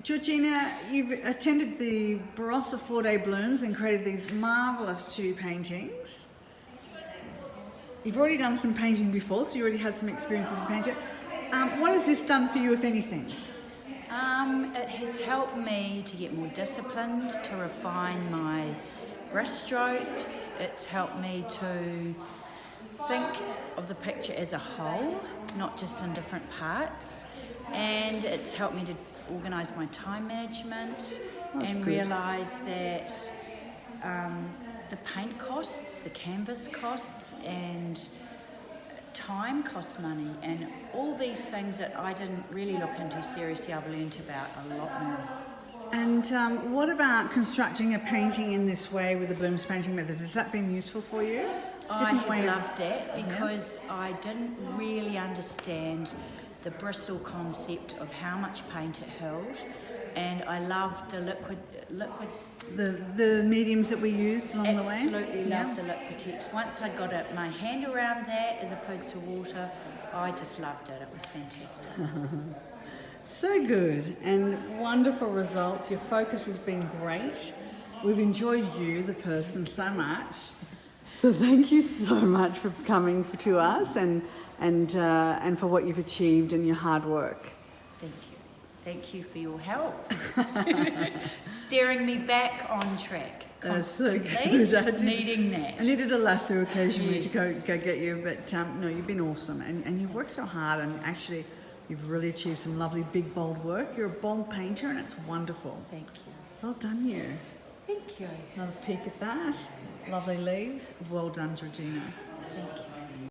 Georgina, you've attended the Barossa 4-day Blooms and created these marvellous 2 paintings. You've already done some painting before, so you already had some experience with painting. What has this done for you, if anything? It has helped me to get more disciplined, to refine my brush strokes. It's helped me to think of the picture as a whole, not just in different parts. And it's helped me to organise my time management and realise that the paint costs, the canvas costs, and time costs money, and all these things that I didn't really look into seriously, I've learned about a lot more. And what about constructing a painting in this way with the Blooms painting method? Has that been useful for you? I have loved that because I didn't really understand the bristle concept of how much paint it held, and I loved the liquid the mediums that we used along the way? Absolutely loved the Liquitex. Once I got my hand around that as opposed to water, I just loved it. It was fantastic. So good, and wonderful results. Your focus has been great. We've enjoyed you, the person, so much. So thank you so much for coming to us and for what you've achieved and your hard work. Thank you. Thank you for your help. Steering me back on track. That's so Constantly good. needing that. I needed a lasso occasionally Yes. to go get you, but no, you've been awesome, and you've worked so hard, and actually you've really achieved some lovely big bold work. You're a bold painter, and it's wonderful. Thank you. Well done, you. Thank you. Another peek at that. Lovely leaves. Well done, Georgina. Thank you.